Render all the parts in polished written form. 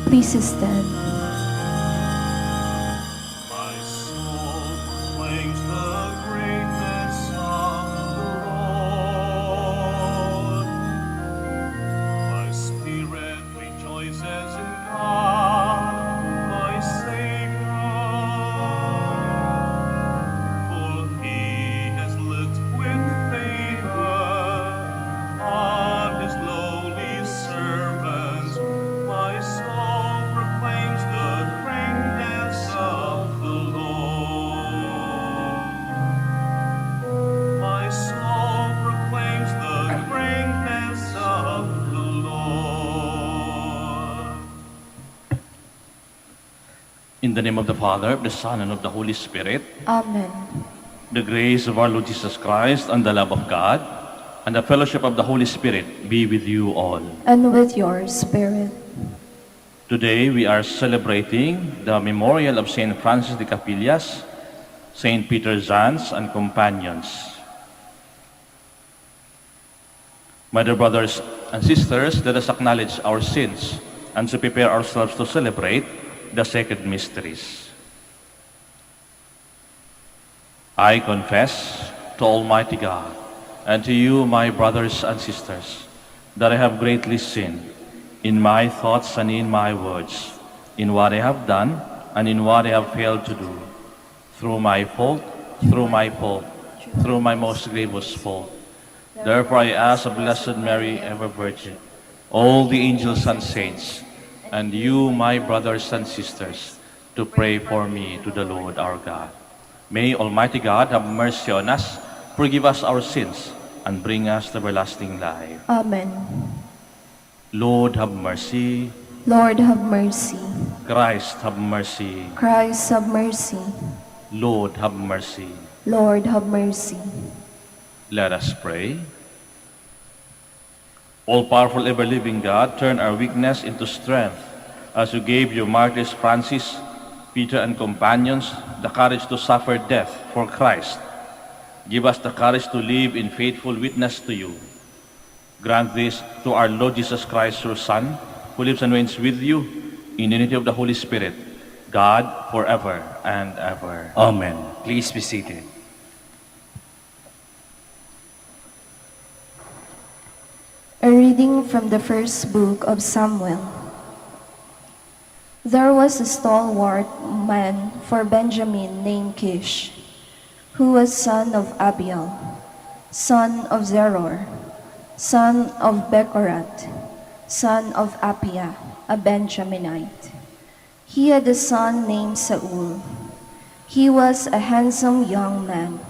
Please stand. My soul proclaims the greatness of the Lord. My spirit rejoices in God, my Savior. For he has looked with favor on his lowly servant. My soul proclaims the greatness of the Lord. My soul proclaims the greatness of the Lord. In the name of the Father, of the Son, and of the Holy Spirit, Amen. the grace of our Lord Jesus Christ, and the love of God, and the fellowship of the Holy Spirit be with you all. And with your spirit. Today we are celebrating the memorial of Saint Francis de Capillas, Saint Peter Zans, and companions. My dear brothers and sisters, let us acknowledge our sins and to prepare ourselves to celebrate the sacred mysteries. I confess to Almighty God and to you, my brothers and sisters, that I have greatly sinned in my thoughts and in my words, in what I have done and in what I have failed to do, through my fault, through my most grievous fault. Therefore I ask of Blessed Mary, ever Virgin, all the angels and saints, and you, my brothers and sisters, to pray for me to the Lord our God. May Almighty God have mercy on us, forgive us our sins, and bring us to everlasting life. Amen. Lord, have mercy. Lord, have mercy. Christ, have mercy. Christ, have mercy. Lord, have mercy. Lord, have mercy. Let us pray. All-powerful, ever-living God, turn our weakness into strength, as you gave your martyrs Francis, Peter, and companions the courage to suffer death for Christ. Give us the courage to live in faithful witness to you. Grant this to our Lord Jesus Christ, your Son, who lives and reigns with you in the unity of the Holy Spirit, God, forever and ever. Amen. Please be seated. A reading from the first book of Samuel. There was a stalwart man for Benjamin named Kish, who was son of Abiel, son of Zeror, son of Bechorath, son of Appiah, a Benjaminite. He had a son named Saul. He was a handsome young man.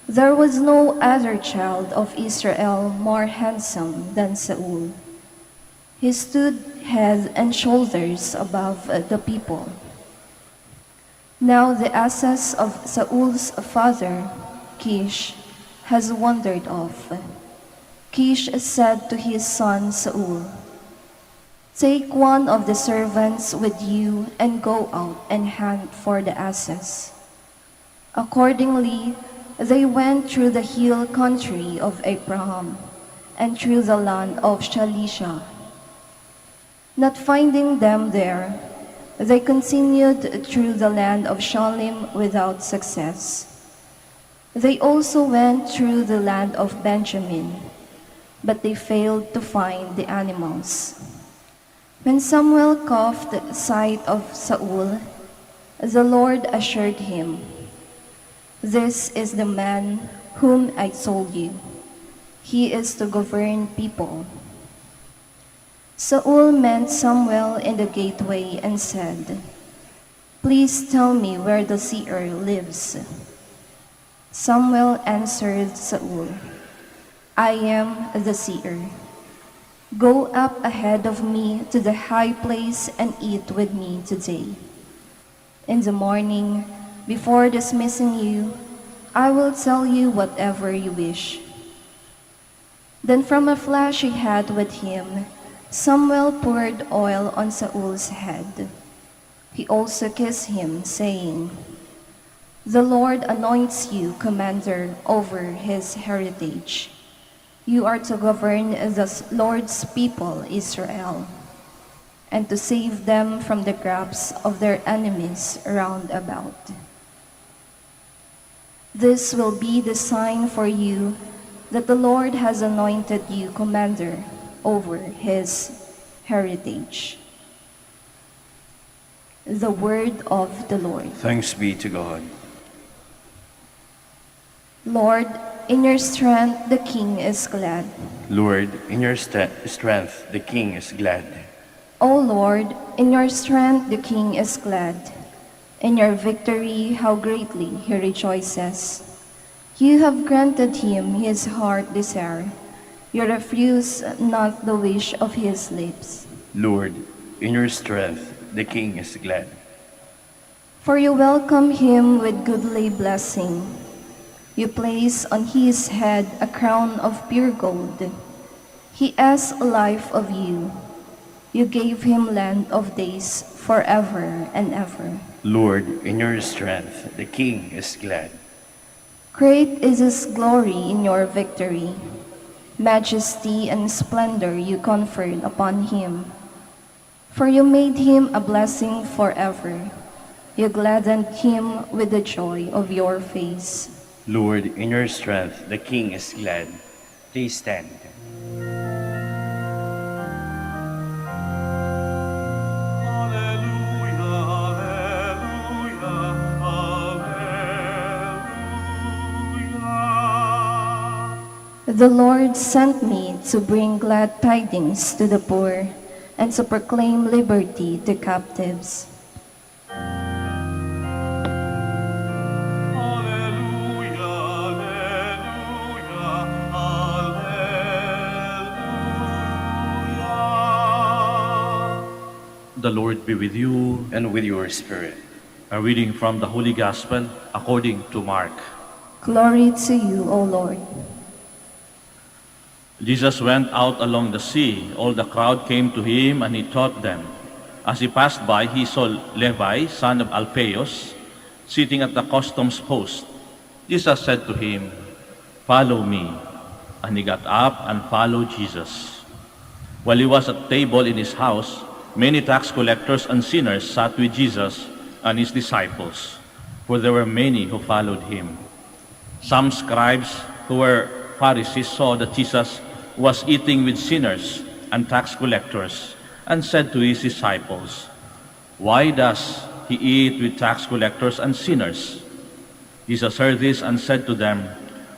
There was no other child of Israel more handsome than Saul. He stood head and shoulders above the people. Now the asses of Saul's father, Kish, has wandered off. Kish said to his son Saul, "Take one of the servants with you and go out and hunt for the asses." Accordingly, they went through the hill country of Abraham and through the land of Shalisha. Not finding them there, they continued through the land of Shalim without success. They also went through the land of Benjamin, but they failed to find the animals. When Samuel caught sight of Saul, the Lord assured him, "This is the man whom I told you. He is to govern people." Saul met Samuel in the gateway and said, "Please tell me where the seer lives." Samuel answered Saul, "I am the seer. Go up ahead of me to the high place and eat with me today. In the morning, before dismissing you, I will tell you whatever you wish." Then from a flash he had with him, Samuel poured oil on Saul's head. He also kissed him, saying, "The Lord anoints you commander over his heritage. You are to govern the Lord's people, Israel." and to save them from the grasp of their enemies round about. This will be the sign for you that the Lord has anointed you commander over his heritage. The word of the Lord. Thanks be to God. Lord, in your strength the king is glad. Lord, in your strength, the king is glad. O Lord, in your strength the king is glad. In your victory how greatly he rejoices. You have granted him his heart desire. You refuse not the wish of his lips. Lord, in your strength, the king is glad. For you welcome him with goodly blessing. You place on his head a crown of pure gold. He asks life of you. You gave him length of days forever and ever. Lord, in your strength, the king is glad. Great is his glory in your victory. Majesty and splendor you conferred upon him. For you made him a blessing forever. You gladdened him with the joy of your face. Lord, in your strength, the king is glad. Please stand. The Lord sent me to bring glad tidings to the poor and to proclaim liberty to captives. The Lord be with you. And with your spirit. A reading from the Holy Gospel according to Mark. Glory to you, O Lord. Jesus went out along the sea. All the crowd came to him, and he taught them. As he passed by, he saw Levi, son of Alphaeus, sitting at the customs post. Jesus said to him, "Follow me." And he got up and followed Jesus. While he was at table in his house, many tax collectors and sinners sat with Jesus and his disciples, for there were many who followed him. Some scribes who were Pharisees saw that Jesus was eating with sinners and tax collectors, and said to his disciples, "Why does he eat with tax collectors and sinners?" Jesus heard this and said to them,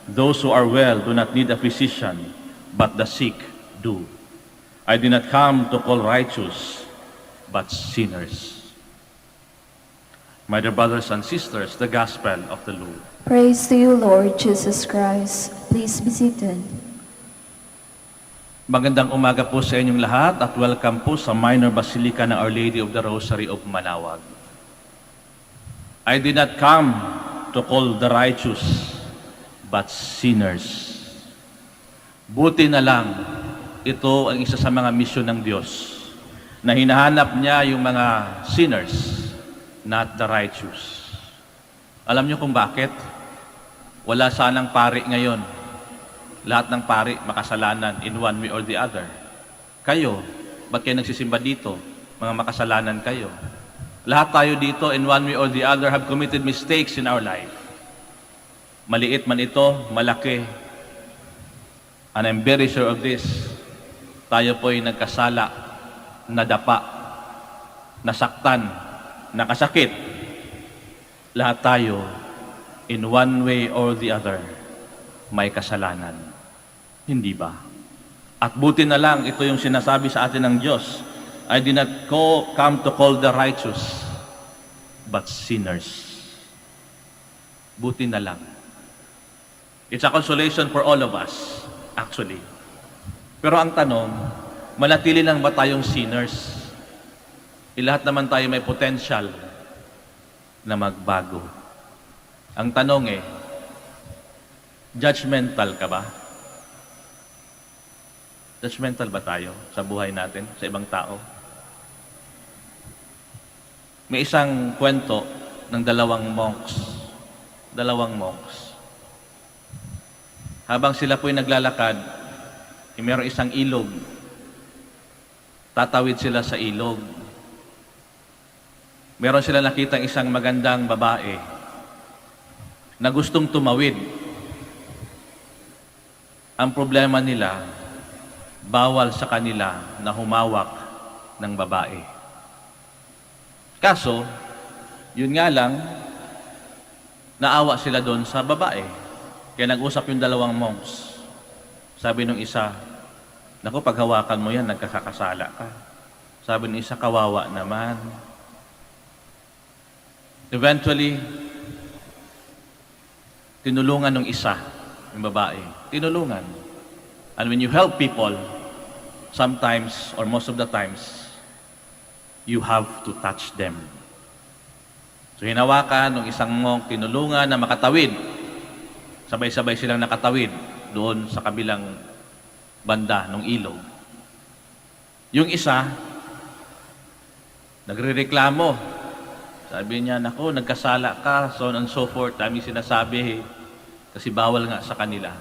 "Those who are well do not need a physician, but the sick do. I did not come to call righteous, but sinners." My dear brothers and sisters, the Gospel of the Lord. Praise to you, Lord Jesus Christ. Please be seated. Magandang umaga po sa inyong lahat at welcome po sa Minor Basilica ng Our Lady of the Rosary of Manaoag. I did not come to call the righteous, but sinners. Buti na lang, ito ang isa sa mga misyon ng Diyos, na hinahanap niya yung mga sinners, not the righteous. Alam niyo kung bakit? Wala sanang pari ngayon. Lahat ng pari makasalanan in one way or the other. Kayo, ba't kayo nagsisimba dito? Mga makasalanan kayo. Lahat tayo dito in one way or the other have committed mistakes in our life. Maliit man ito, malaki. And I'm very sure of this. Tayo po ay nagkasala, nadapa, nasaktan, nakasakit. Lahat tayo, in one way or the other, may kasalanan. Hindi ba? At buti na lang, ito yung sinasabi sa atin ng Diyos, I did not come to call the righteous, but sinners. Buti na lang. It's a consolation for all of us, actually. Pero ang tanong, manatili lang ba tayong sinners? Lahat naman tayo may potential na magbago. Ang tanong judgmental ka ba? Judgmental ba tayo sa buhay natin, sa ibang tao? May isang kwento ng dalawang monks. Habang sila po'y naglalakad, mayroong isang ilog. tatawid sila sa ilog. Meron sila nakitang isang magandang babae na gustong tumawid. Ang problema nila, bawal sa kanila na humawak ng babae. Kaso, yun nga lang, naawa sila doon sa babae. Kaya nag-usap yung dalawang monks. Sabi nung isa, naku, paghawakan mo yan, nagkakasala ka. Sabi nung isa, kawawa naman. Eventually, tinulungan nung isa, yung babae. Tinulungan. And when you help people, sometimes, or most of the times, you have to touch them. So hinawakan ng isang monk, tinulungan na makatawid. Sabay-sabay silang nakatawid doon sa kabilang banda ng ilog. Yung isa, nagrereklamo. Sabi niya, naku, nagkasala ka, so on and so forth. Dami sinasabi, kasi bawal nga sa kanila.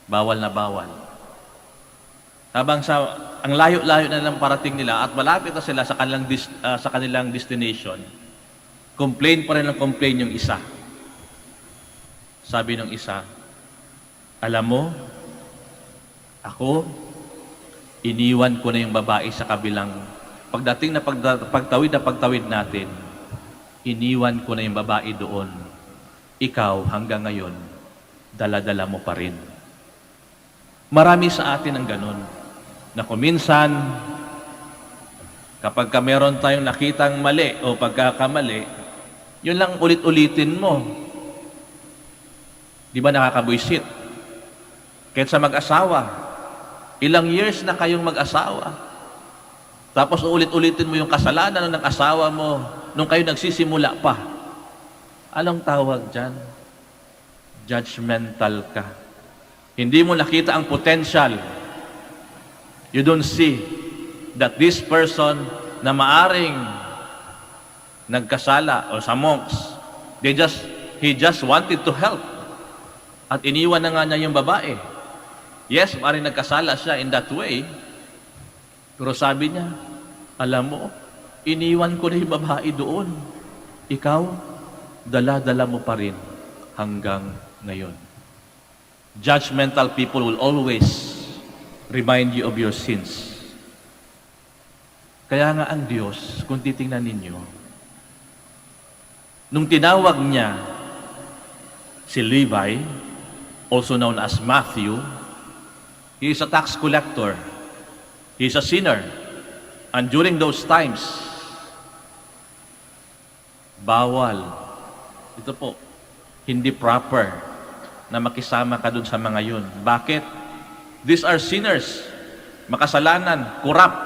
Bawal na bawal. Habang ang layo-layo na lang parating nila at malapit na sila sa kanilang destination, complain pa rin ng complain yung isa. Sabi ng isa, alam mo, ako, iniwan ko na yung babae sa kabilang, pagdating na pagtawid natin, iniwan ko na yung babae doon. Ikaw, hanggang ngayon, dala-dala mo pa rin. Marami sa atin ang ganun, na kuminsan, kapag meron tayong nakitang mali o pagkakamali, yun lang ulit-ulitin mo. Di ba nakakabwisit? Kahit sa mag-asawa, ilang years na kayong mag-asawa, tapos ulit-ulitin mo yung kasalanan ng asawa mo nung kayo nagsisimula pa. Anong tawag dyan? Judgmental ka. Hindi mo nakita ang potential. You don't see that this person na maaring nagkasala o sa monks, he just wanted to help. At iniwan na nga niya yung babae. Yes, maaring nagkasala siya in that way. Pero sabi niya, alam mo, iniwan ko na yung babae doon. Ikaw, dala-dala mo pa rin hanggang ngayon. Judgmental people will always remind you of your sins. Kaya nga ang Diyos, kung titingnan ninyo, nung tinawag niya si Levi, also known as Matthew, he is a tax collector. He is a sinner. And during those times, bawal. Ito po, hindi proper na makisama ka dun sa mga yun. Bakit? These are sinners, makasalanan, corrupt.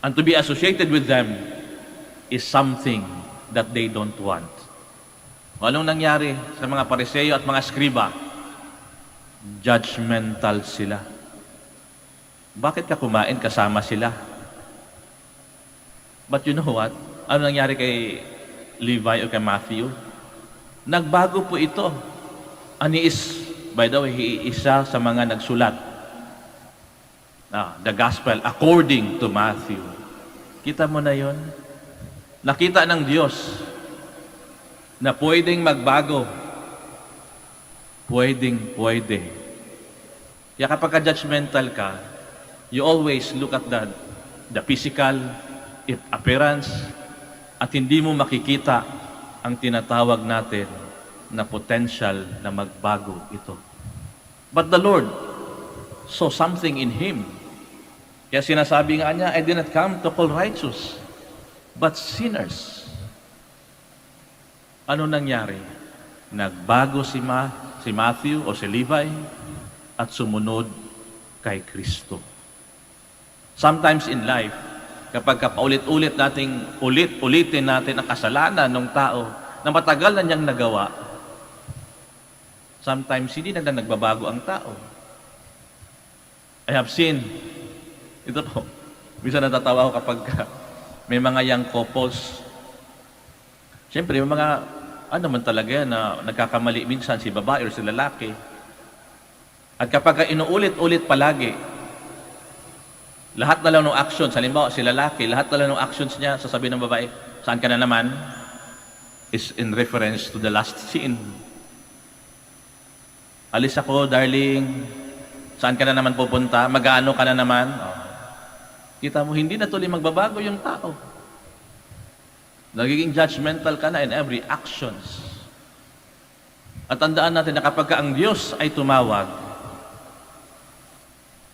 And to be associated with them is something that they don't want. Anong nangyari sa mga Pariseo at mga Skriba? Judgmental sila. Bakit ka kumain kasama sila? But you know what? Ano nangyari kay Levi o kay Matthew? Nagbago po ito. And he is, by the way, he is isa sa mga nagsulat. The Gospel according to Matthew. Kita mo na yon? Nakita ng Diyos na pwedeng magbago. Pwede. Kaya kapag ka-judgmental ka, you always look at the physical appearance at hindi mo makikita ang tinatawag natin na potential na magbago ito. But the Lord saw something in him. Kaya sinasabi nga niya, I did not come to call righteous, but sinners. Ano nangyari? Nagbago si Matthew o si Levi at sumunod kay Kristo. Sometimes in life, kapag paulit-ulitin natin ang kasalanan ng tao na matagal na niyang nagawa, sometimes hindi na nagbabago ang tao. I have seen, ito po, minsan natatawa ako kapag may mga young couples. Siyempre, may mga, ano man talaga yan, na nagkakamali minsan si babae o si lalaki. At kapag inuulit-ulit palagi, Lahat na lang ng actions, halimbawa si lalaki, lahat na lang ng actions niya, sasabihin ng babae, saan ka na naman? Is in reference to the last sin. Alis ako, darling. Saan ka na naman pupunta? Mag-aano ka na naman? Oh. Kita mo, hindi na tuloy magbabago yung tao. Nagiging judgmental ka na in every actions. At tandaan natin na kapag ang Diyos ay tumawag,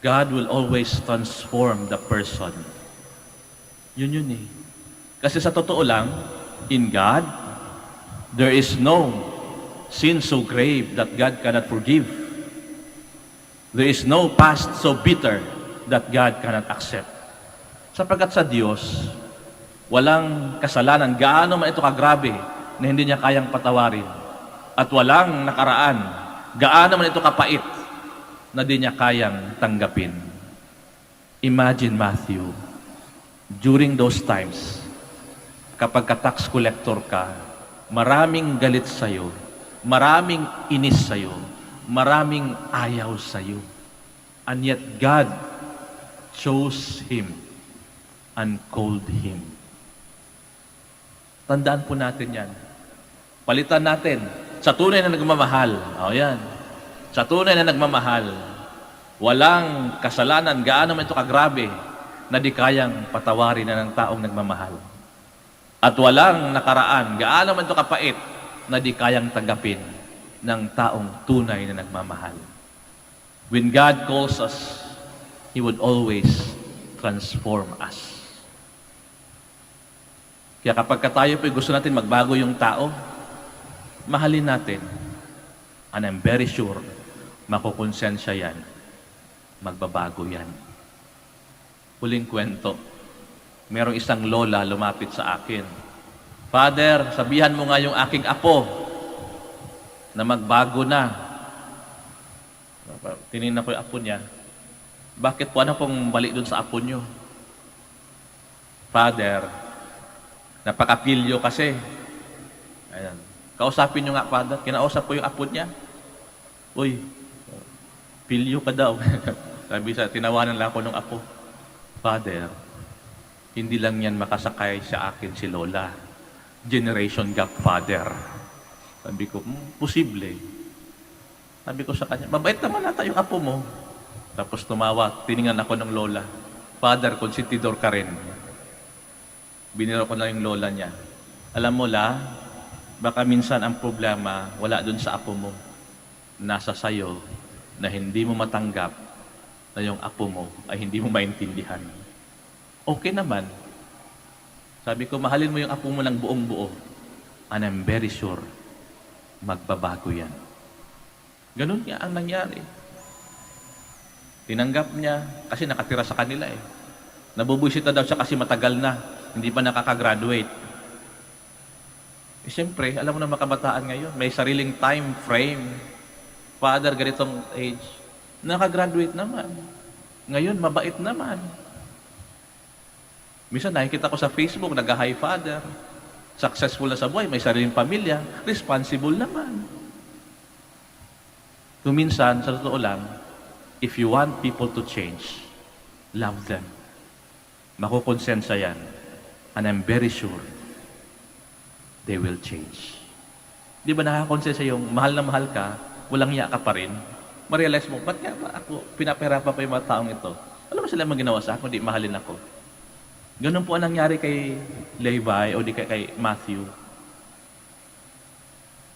God will always transform the person. Yun eh. Kasi sa totoo lang, in God, there is no sin so grave that God cannot forgive. There is no past so bitter that God cannot accept. Sapagkat sa Diyos, walang kasalanan, gaano man ito kagrabe, na hindi niya kayang patawarin. At walang nakaraan, gaano man ito kapait, na di niya kayang tanggapin. Imagine, Matthew, during those times, kapag ka-tax collector ka, maraming galit sa'yo, maraming inis sa'yo, maraming ayaw sa'yo. And yet God chose him and called him. Tandaan po natin yan. Palitan natin sa tunay na nagmamahal. O yan. Sa tunay na nagmamahal, walang kasalanan, gaano man ito kagrabe, na di kayang patawarin na ng taong nagmamahal. At walang nakaraan, gaano man ito kapait, na di kayang tanggapin ng taong tunay na nagmamahal. When God calls us, He would always transform us. Kaya kapag tayo po gusto natin magbago yung tao, mahalin natin. And I'm very sure, makukonsensya yan, magbabago yan. Huling kwento, merong isang lola lumapit sa akin. Father, sabihan mo nga yung aking apo na magbago na. Tinignan ko yung apo niya. Bakit po, ano pong mali dun sa apo niyo? Father, napakapilyo kasi. Ayan. Kausapin niyo nga, Father. Kinausap ko yung apo niya. Uy, pilyo ka daw. Sabi sa, tinawanan lang ako ng apo. Father, hindi lang yan makasakay sa akin si Lola. Generation gap, Father. Sabi ko, posible. Sabi ko sa kanya, mabait naman nata yung apo mo. Tapos tumawa, tiningnan ako ng Lola. Father, konsentidor ka rin. Biniro ko na yung Lola niya. Alam mo, La, baka minsan ang problema wala dun sa apo mo. Nasa sayo na hindi mo matanggap na yung apo mo ay hindi mo maintindihan. Okay naman. Sabi ko, mahalin mo yung apo mo ng buong buo. And I'm very sure, magbabago yan. Ganun nga ang nangyari. Tinanggap niya kasi nakatira sa kanila eh. Nabubusita daw siya kasi matagal na. Hindi pa nakakagraduate. Eh, siyempre, alam mo na mga kabataan ngayon, may sariling time frame. Father, ganitong age, nakagraduate naman. Ngayon, mabait naman. Minsan nakikita ko sa Facebook, nag-high father. Successful na sa buhay, may sariling pamilya, responsible naman. Kung minsan, sa totoo lang, if you want people to change, love them. Makukonsensya yan. And I'm very sure, they will change. Di ba nakakonsensya yung mahal na mahal ka, walang iya ka pa rin, ma-realize mo, ba't nga ba ako pinapahirapan pa yung mga taong ito? Alam mo sila maginawa sa ako, di mahalin ako. Ganun po ang nangyari kay Levi o di kay Matthew.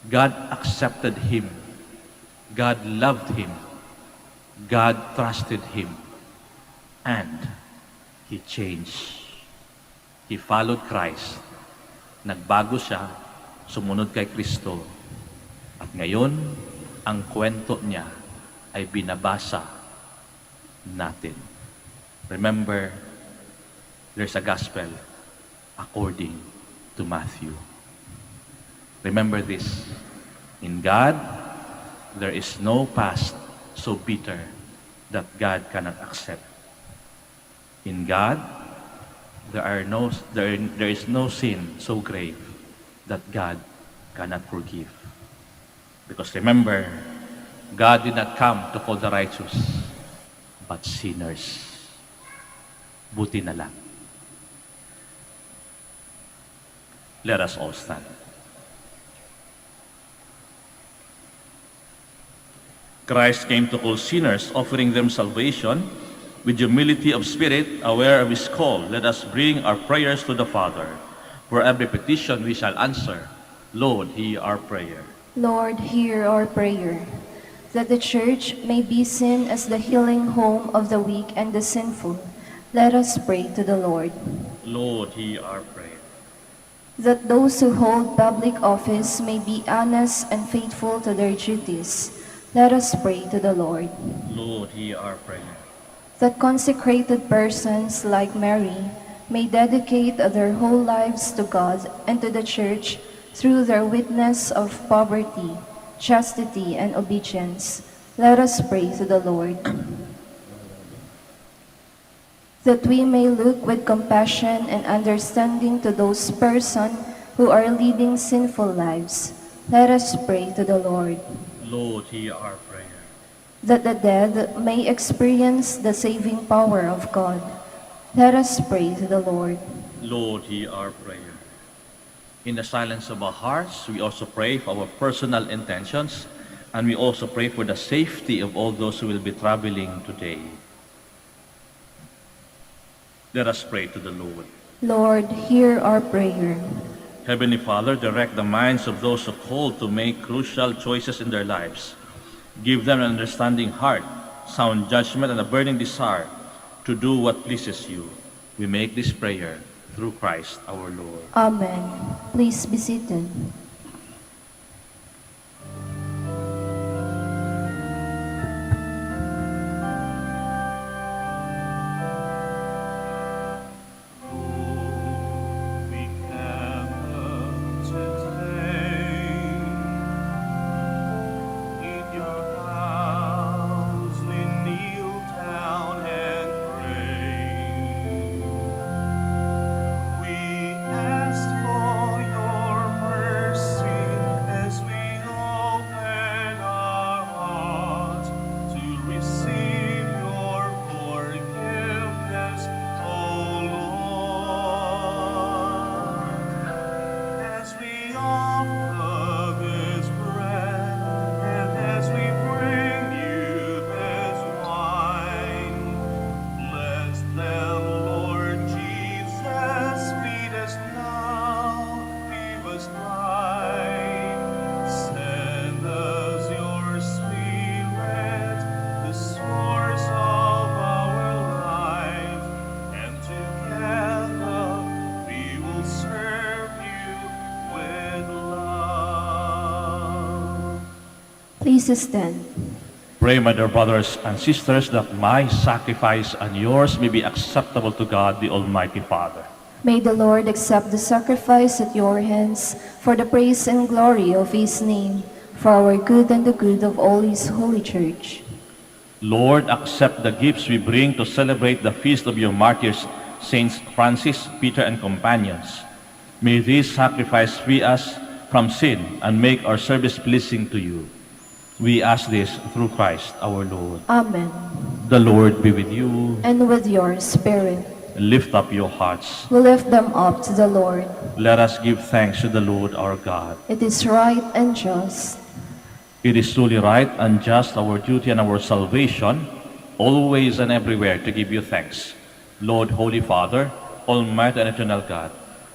God accepted him. God loved him. God trusted him. And he changed. He followed Christ. Nagbago siya, sumunod kay Kristo. At ngayon, ang kwento niya ay binabasa natin. Remember, there's a gospel according to Matthew. Remember this. In God, there is no past so bitter that God cannot accept. In God, there is no sin so grave that God cannot forgive. Because remember, God did not come to call the righteous, but sinners. buti na lang. Let us all stand. Christ came to call sinners, offering them salvation. With humility of spirit, aware of his call, let us bring our prayers to the Father. For every petition we shall answer. Lord, hear our prayer. Lord, hear our prayer. That the Church may be seen as the healing home of the weak and the sinful, let us pray to the Lord. Lord, hear our prayer. That those who hold public office may be honest and faithful to their duties, let us pray to the Lord. Lord, hear our prayer. That consecrated persons like Mary may dedicate their whole lives to God and to the Church through their witness of poverty, chastity, and obedience, let us pray to the Lord. That we may look with compassion and understanding to those persons who are leading sinful lives, let us pray to the Lord. Lord, hear our prayer. That the dead may experience the saving power of God, let us pray to the Lord. Lord, hear our prayer. In the silence of our hearts, we also pray for our personal intentions, and we also pray for the safety of all those who will be traveling today. Let us pray to the Lord. Lord, hear our prayer. Heavenly Father, direct the minds of those who call to make crucial choices in their lives. Give them an understanding heart, sound judgment, and a burning desire to do what pleases you. We make this prayer through Christ our Lord. Amen. Please be seated. We gather today in your house. We kneel down and pray. We ask for your mercy as we open our hearts to receive your forgiveness, O Lord. As we offer this bread and as we bring you this wine, bless them, Lord Jesus. Feed us now, give us life. Send us your Spirit, the source of our life, and together we will serve you with love. Please stand. Pray, my dear brothers and sisters, that my sacrifice and yours may be acceptable to God, the Almighty Father. May the Lord accept the sacrifice at your hands for the praise and glory of his name, for our good and the good of all his holy church. Lord, accept the gifts we bring to celebrate the feast of your martyrs, Saints Francis, Peter, and companions. May this sacrifice free us from sin and make our service pleasing to you. We ask this through Christ our Lord. Amen. The Lord be with you. And with your spirit, Lift up your hearts. we lift them up to the Lord. Let us give thanks to the Lord our God. It is right and just. It is truly right and just, our duty and our salvation, always and everywhere to give you thanks, Lord, Holy Father, Almighty and eternal God.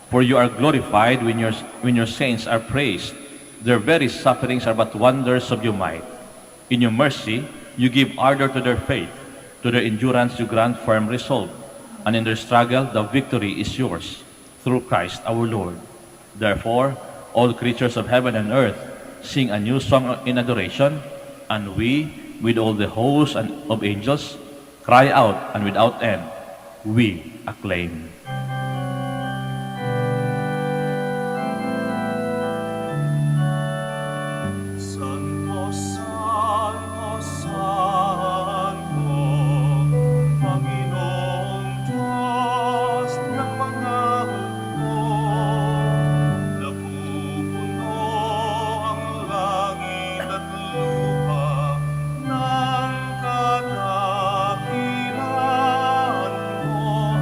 For you are glorified when your saints are praised. Their very sufferings are but wonders of your might. In your mercy, you give ardor to their faith. To their endurance you grant firm resolve. And in their struggle, the victory is yours, through Christ our Lord. Therefore, all creatures of heaven and earth sing a new song in adoration, and we, with all the hosts and of angels, cry out, and without end, we acclaim. Santo, Santo, Santo, Panginoong Diyos ng mga hukbo. Napupuno ang langit at lupa ng kadakilan mo.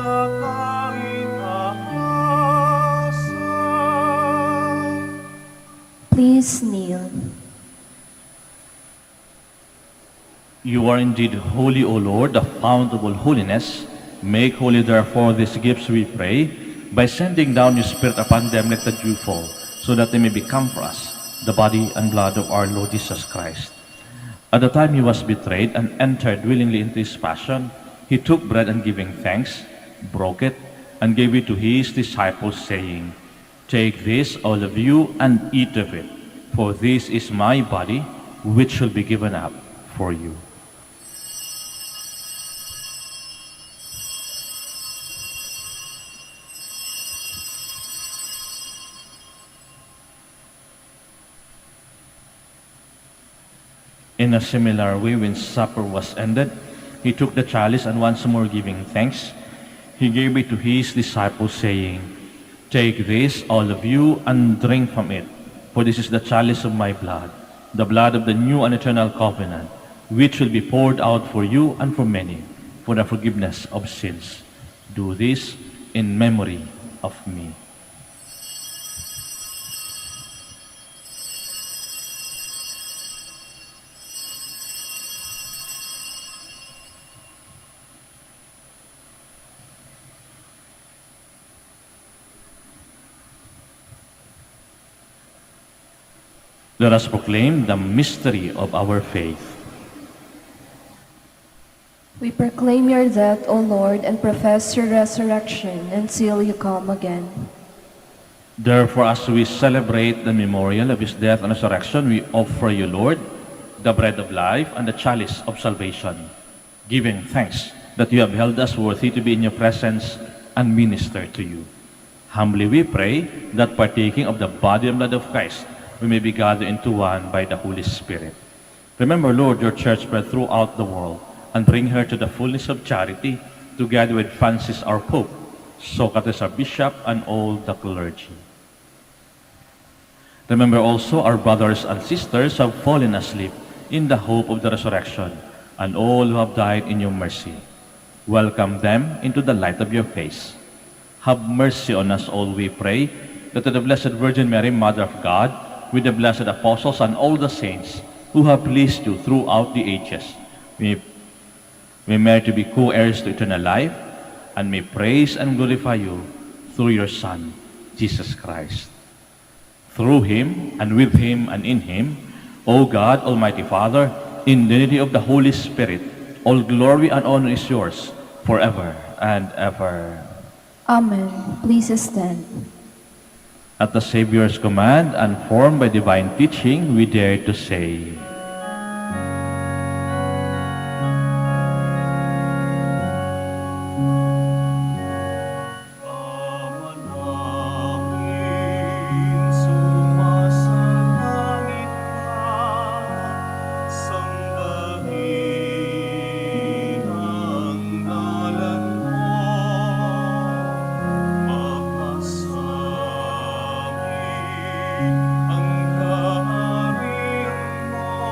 sa kaitaasan. Please kneel. You are indeed holy, O Lord, the fount of all holiness. Make holy, therefore, these gifts, we pray, by sending down your Spirit upon them like the dewfall, so that they may become for us the body and blood of our Lord Jesus Christ. At the time he was betrayed and entered willingly into his passion, he took bread and giving thanks, broke it, and gave it to his disciples, saying, Take this, all of you, and eat of it, for this is my body, which shall be given up for you. In a similar way, when supper was ended, he took the chalice and once more giving thanks, he gave it to his disciples, saying, Take this, all of you, and drink from it, for this is the chalice of my blood, the blood of the new and eternal covenant, which will be poured out for you and for many, for the forgiveness of sins. Do this in memory of me. Let us proclaim the mystery of our faith. We proclaim your death, O Lord, and profess your resurrection until you come again. Therefore, as we celebrate the memorial of his death and resurrection, we offer you, Lord, the bread of life and the chalice of salvation, giving thanks that you have held us worthy to be in your presence and minister to you. Humbly we pray that partaking of the body and blood of Christ, we may be gathered into one by the Holy Spirit. Remember, Lord, your church spread throughout the world, and bring her to the fullness of charity, together with Francis our Pope, Socrates our Bishop, and all the clergy. Remember also our brothers and sisters who have fallen asleep in the hope of the resurrection, and all who have died in your mercy. Welcome them into the light of your face. Have mercy on us all, we pray, that to the Blessed Virgin Mary, Mother of God, with the blessed apostles and all the saints who have pleased you throughout the ages, we merit to be co-heirs to eternal life, and may praise and glorify you through your Son, Jesus Christ. Through him, and with him, and in him, O God, Almighty Father, in the unity of the Holy Spirit, all glory and honor is yours forever and ever. Amen. Please stand. At the Savior's command and formed by divine teaching, we dare to say, Kamanangin, sumasalangit ka, sambahin ang ngalan mo, mapasamin ang kaharian mo,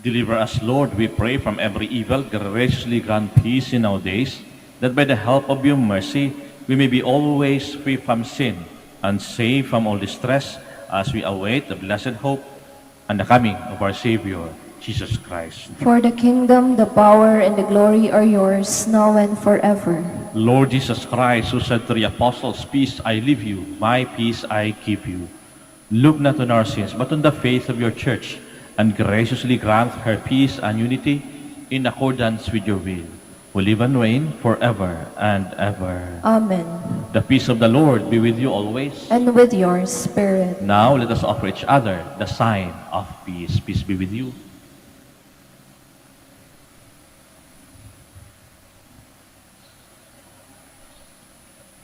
Deliver us, Lord, we pray, from every evil. Graciously grant peace in our days, that by the help of your mercy we may be always free from sin and safe from all distress, as we await the blessed hope and the coming of our Savior, Jesus Christ. For the kingdom, the power, and the glory are yours, now and forever. Lord Jesus Christ, who said to the apostles, "Peace I leave you, my peace I give you," look not on our sins, but on the faith of your church, and graciously grant her peace and unity in accordance with your will, who live and reign forever and ever. Amen. The peace of the Lord be with you always. And with your spirit. Now let us offer each other the sign of peace. Peace be with you.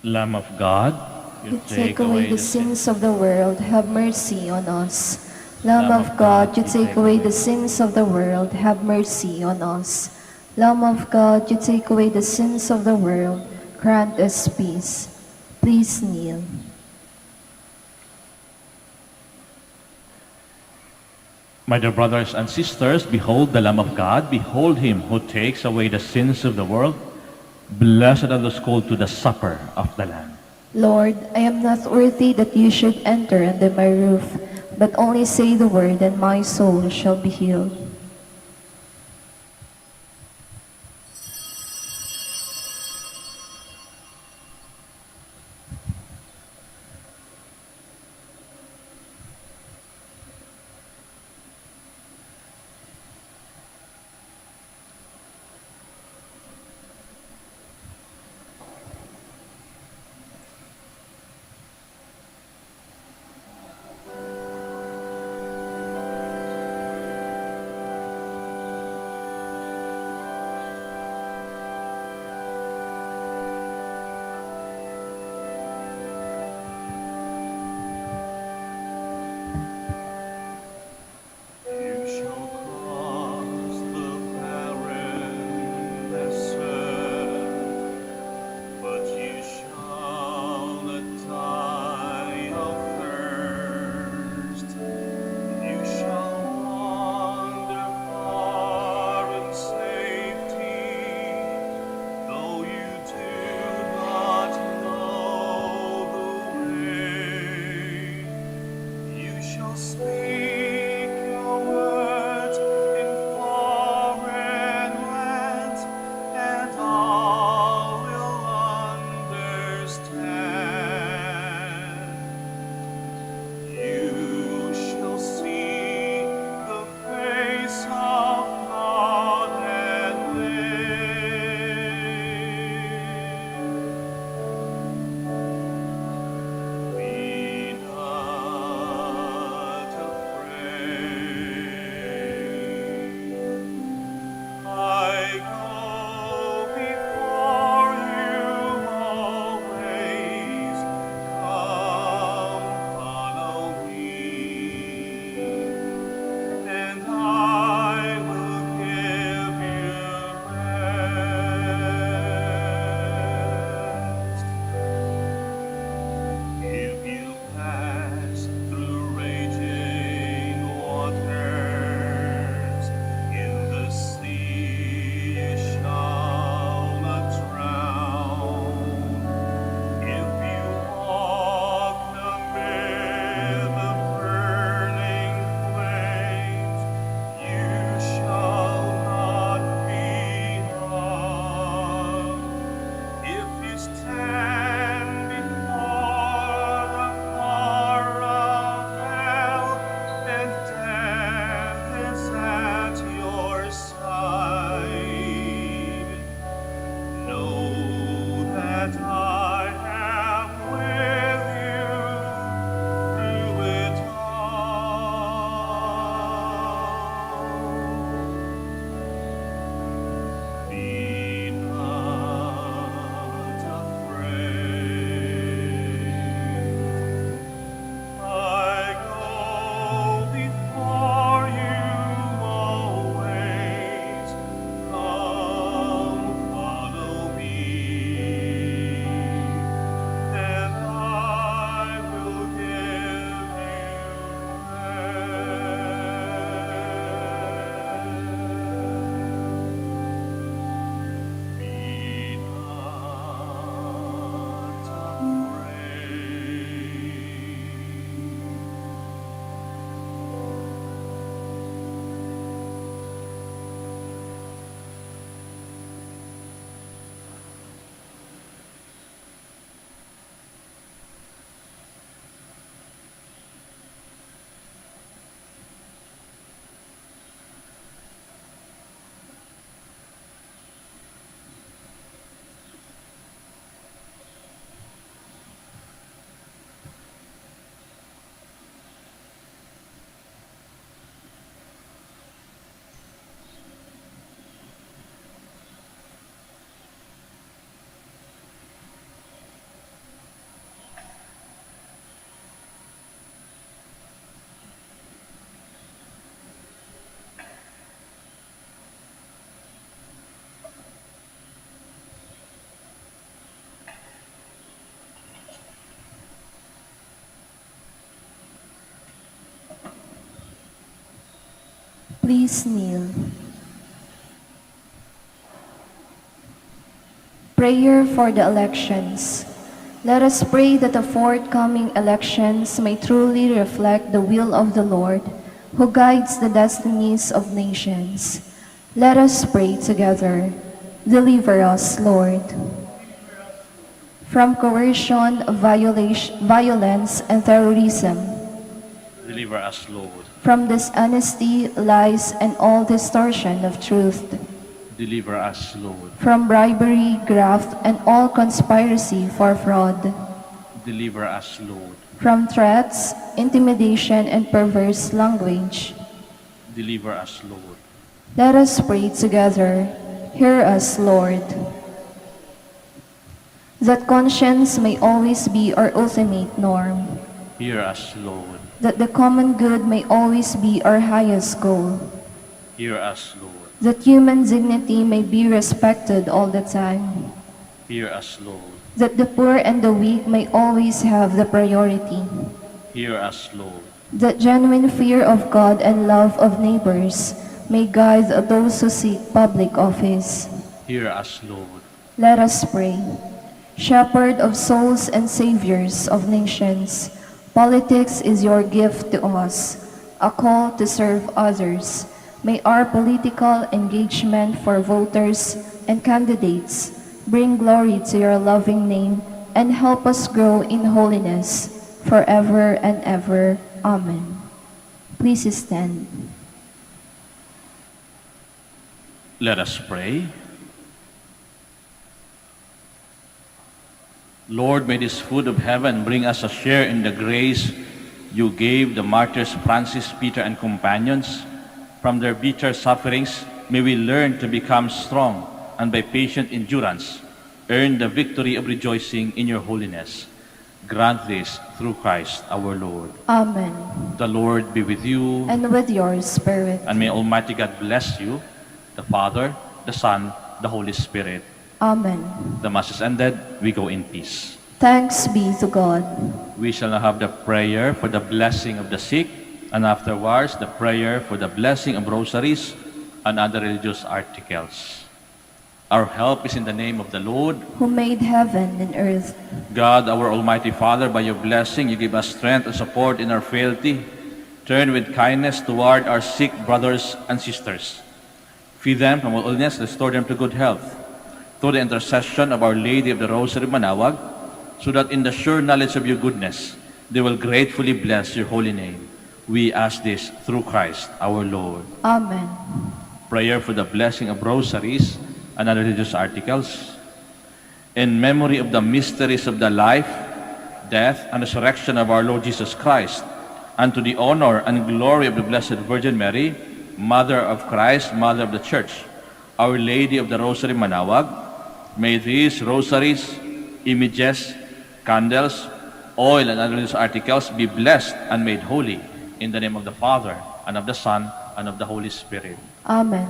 Lamb of God, You take away the sins of the world, have mercy on us. Lamb of God, you take away the sins of the world, have mercy on us. Lamb of God, you take away the sins of the world, grant us peace. Please kneel. My dear brothers and sisters, behold the Lamb of God, behold him who takes away the sins of the world. Blessed are those called to the supper of the Lamb. Lord, I am not worthy that you should enter under my roof, but only say the word, and my soul shall be healed. Please kneel. Prayer for the elections. Let us pray that the forthcoming elections may truly reflect the will of the Lord, who guides the destinies of nations. Let us pray together. Deliver us, Lord, from coercion, violence, and terrorism, Deliver us, Lord. from dishonesty, lies, and all distortion of truth, Deliver us, Lord. from bribery, graft, and all conspiracy for fraud, Deliver us, Lord. from threats, intimidation, and perverse language. Deliver us, Lord. Let us pray together. Hear us, Lord. That conscience may always be our ultimate norm, Hear us, Lord. that the common good may always be our highest goal, Hear us, Lord. that human dignity may be respected all the time, Hear us, Lord. that the poor and the weak may always have the priority, Hear us, Lord. that genuine fear of God and love of neighbors may guide those who seek public office. Hear us, Lord. Let us pray. Shepherd of souls and saviors of nations, politics is your gift to us, a call to serve others. May our political engagement for voters and candidates bring glory to your loving name and help us grow in holiness forever and ever. Amen. Please stand. Let us pray. Lord, may this food of heaven bring us a share in the grace you gave the martyrs Francis, Peter, and companions. From their bitter sufferings, may we learn to become strong and by patient endurance, earn the victory of rejoicing in your holiness. Grant this through Christ our Lord. Amen. The Lord be with you, And with your spirit. and may Almighty God bless you, the Father, the Son, the Holy Spirit. Amen. The Mass is ended. We go in peace. Thanks be to God. We shall now have the prayer for the blessing of the sick, and afterwards the prayer for the blessing of rosaries and other religious articles. Our help is in the name of the Lord. Who made heaven and earth. God, our Almighty Father, by your blessing you give us strength and support in our frailty. Turn with kindness toward our sick brothers and sisters. Feed them from all illness, restore them to good health. Through the intercession of Our Lady of the Rosary of Manaoag, so that in the sure knowledge of your goodness, they will gratefully bless your holy name. We ask this through Christ our Lord. Amen. Prayer for the blessing of rosaries and other religious articles. In memory of the mysteries of the life, death, and resurrection of our Lord Jesus Christ, and to the honor and glory of the Blessed Virgin Mary, Mother of Christ, Mother of the Church, Our Lady of the Rosary of Manaoag, may these rosaries, images, candles, oil, and other religious articles be blessed and made holy in the name of the Father, and of the Son, and of the Holy Spirit. Amen.